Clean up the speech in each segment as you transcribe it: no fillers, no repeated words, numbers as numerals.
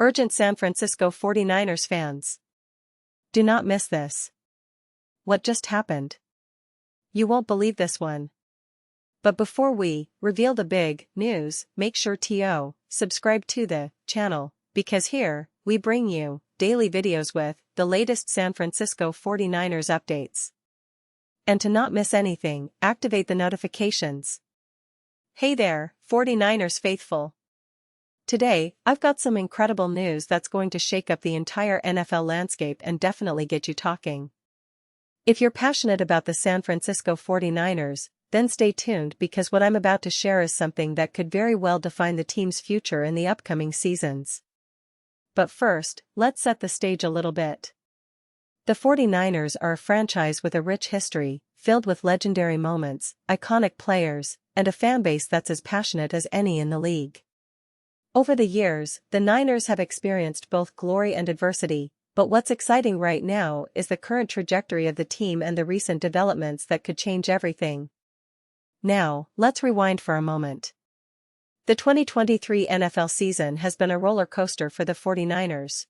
Urgent San Francisco 49ers fans. Do not miss this. What just happened? You won't believe this one. But before we reveal the big news, make sure to subscribe to the channel, because here, we bring you daily videos with the latest San Francisco 49ers updates. And to not miss anything, activate the notifications. Hey there, 49ers faithful. Today, I've got some incredible news that's going to shake up the entire NFL landscape and definitely get you talking. If you're passionate about the San Francisco 49ers, then stay tuned because what I'm about to share is something that could very well define the team's future in the upcoming seasons. But first, let's set the stage a little bit. The 49ers are a franchise with a rich history, filled with legendary moments, iconic players, and a fanbase that's as passionate as any in the league. Over the years, the Niners have experienced both glory and adversity, but what's exciting right now is the current trajectory of the team and the recent developments that could change everything. Now, let's rewind for a moment. The 2023 NFL season has been a roller coaster for the 49ers.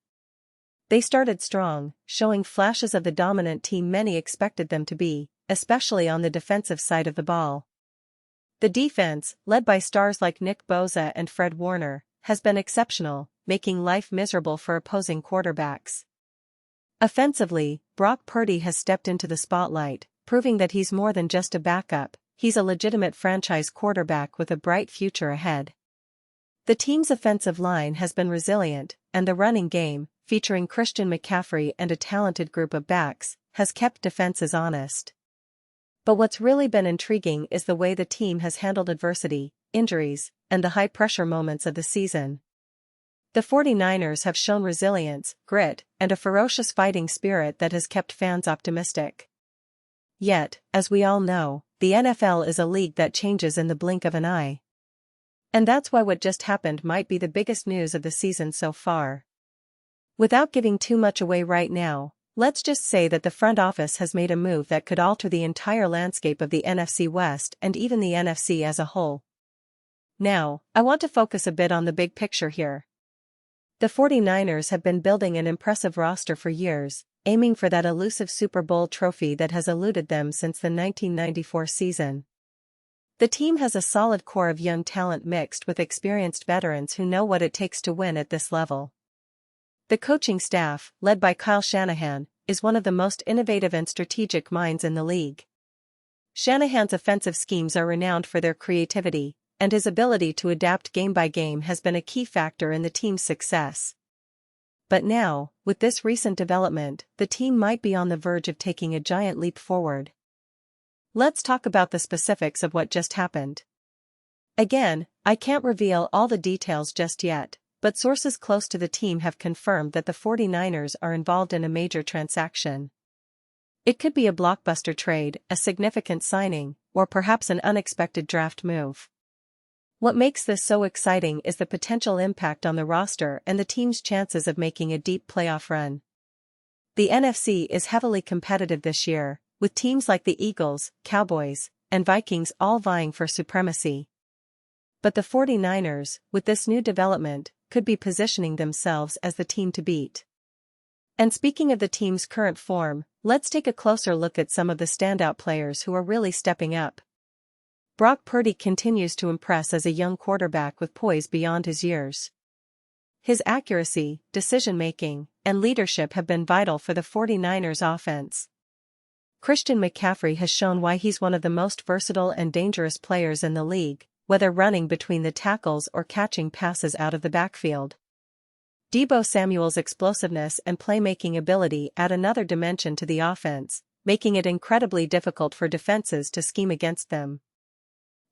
They started strong, showing flashes of the dominant team many expected them to be, especially on the defensive side of the ball. The defense, led by stars like Nick Bosa and Fred Warner, has been exceptional, making life miserable for opposing quarterbacks. Offensively, Brock Purdy has stepped into the spotlight, proving that he's more than just a backup, he's a legitimate franchise quarterback with a bright future ahead. The team's offensive line has been resilient, and the running game, featuring Christian McCaffrey and a talented group of backs, has kept defenses honest. But what's really been intriguing is the way the team has handled adversity, injuries, and the high-pressure moments of the season. The 49ers have shown resilience, grit, and a ferocious fighting spirit that has kept fans optimistic. Yet, as we all know, the NFL is a league that changes in the blink of an eye. And that's why what just happened might be the biggest news of the season so far. Without giving too much away right now, let's just say that the front office has made a move that could alter the entire landscape of the NFC West and even the NFC as a whole. Now, I want to focus a bit on the big picture here. The 49ers have been building an impressive roster for years, aiming for that elusive Super Bowl trophy that has eluded them since the 1994 season. The team has a solid core of young talent mixed with experienced veterans who know what it takes to win at this level. The coaching staff, led by Kyle Shanahan, is one of the most innovative and strategic minds in the league. Shanahan's offensive schemes are renowned for their creativity, and his ability to adapt game by game has been a key factor in the team's success. But now, with this recent development, the team might be on the verge of taking a giant leap forward. Let's talk about the specifics of what just happened. Again, I can't reveal all the details just yet, but sources close to the team have confirmed that the 49ers are involved in a major transaction. It could be a blockbuster trade, a significant signing, or perhaps an unexpected draft move. What makes this so exciting is the potential impact on the roster and the team's chances of making a deep playoff run. The NFC is heavily competitive this year, with teams like the Eagles, Cowboys, and Vikings all vying for supremacy. But the 49ers, with this new development, could be positioning themselves as the team to beat. And speaking of the team's current form, let's take a closer look at some of the standout players who are really stepping up. Brock Purdy continues to impress as a young quarterback with poise beyond his years. His accuracy, decision-making, and leadership have been vital for the 49ers offense. Christian McCaffrey has shown why he's one of the most versatile and dangerous players in the league, whether running between the tackles or catching passes out of the backfield. Deebo Samuel's explosiveness and playmaking ability add another dimension to the offense, making it incredibly difficult for defenses to scheme against them.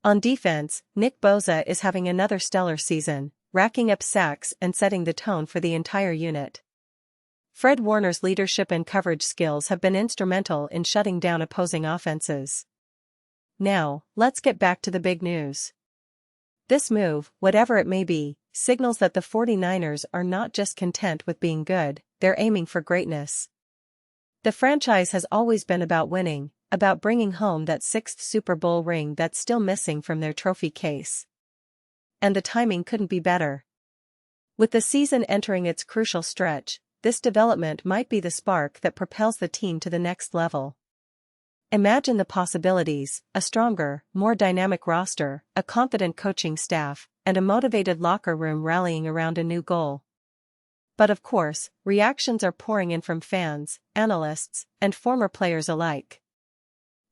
On defense, Nick Bosa is having another stellar season, racking up sacks and setting the tone for the entire unit. Fred Warner's leadership and coverage skills have been instrumental in shutting down opposing offenses. Now, let's get back to the big news. This move, whatever it may be, signals that the 49ers are not just content with being good, they're aiming for greatness. The franchise has always been about winning, about bringing home that sixth Super Bowl ring that's still missing from their trophy case. And the timing couldn't be better. With the season entering its crucial stretch, this development might be the spark that propels the team to the next level. Imagine the possibilities: a stronger, more dynamic roster, a confident coaching staff, and a motivated locker room rallying around a new goal. But of course, reactions are pouring in from fans, analysts, and former players alike.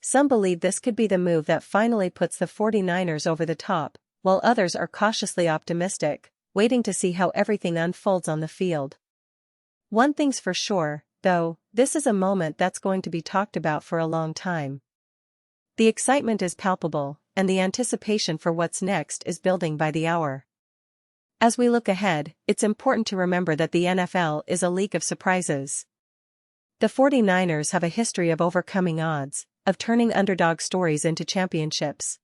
Some believe this could be the move that finally puts the 49ers over the top, while others are cautiously optimistic, waiting to see how everything unfolds on the field. One thing's for sure, though, this is a moment that's going to be talked about for a long time. The excitement is palpable, and the anticipation for what's next is building by the hour. As we look ahead, it's important to remember that the NFL is a league of surprises. The 49ers have a history of overcoming odds, of turning underdog stories into championships.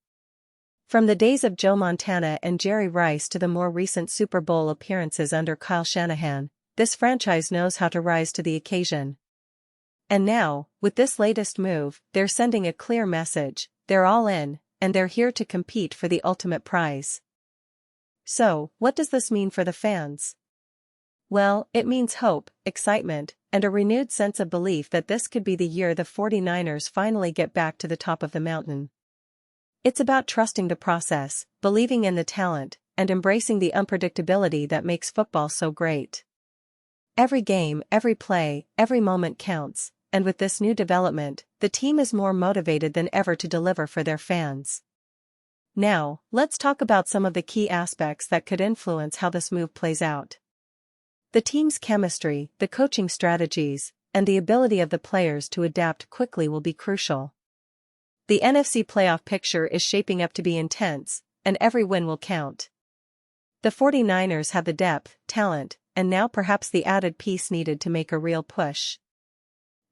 From the days of Joe Montana and Jerry Rice to the more recent Super Bowl appearances under Kyle Shanahan, this franchise knows how to rise to the occasion. And now, with this latest move, they're sending a clear message: they're all in, and they're here to compete for the ultimate prize. So, what does this mean for the fans? Well, it means hope, excitement, and a renewed sense of belief that this could be the year the 49ers finally get back to the top of the mountain. It's about trusting the process, believing in the talent, and embracing the unpredictability that makes football so great. Every game, every play, every moment counts, and with this new development, the team is more motivated than ever to deliver for their fans. Now, let's talk about some of the key aspects that could influence how this move plays out. The team's chemistry, the coaching strategies, and the ability of the players to adapt quickly will be crucial. The NFC playoff picture is shaping up to be intense, and every win will count. The 49ers have the depth, talent, and now perhaps the added piece needed to make a real push.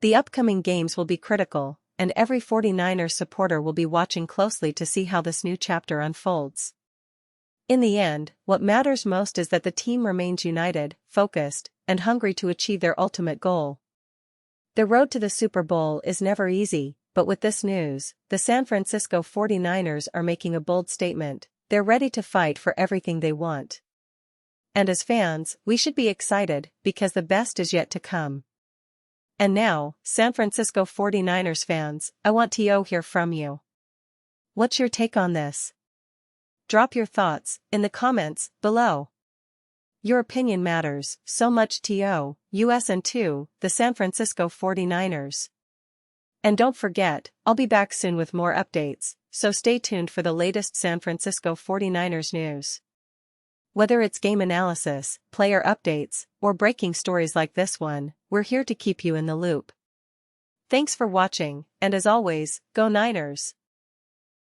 The upcoming games will be critical, and every 49ers supporter will be watching closely to see how this new chapter unfolds. In the end, what matters most is that the team remains united, focused, and hungry to achieve their ultimate goal. The road to the Super Bowl is never easy, but with this news, the San Francisco 49ers are making a bold statement: they're ready to fight for everything they want. And as fans, we should be excited, because the best is yet to come. And now, San Francisco 49ers fans, I want to hear from you. What's your take on this? Drop your thoughts in the comments below. Your opinion matters so much to us and to the San Francisco 49ers. And don't forget, I'll be back soon with more updates, so stay tuned for the latest San Francisco 49ers news. Whether it's game analysis, player updates, or breaking stories like this one, we're here to keep you in the loop. Thanks for watching, and as always, go Niners!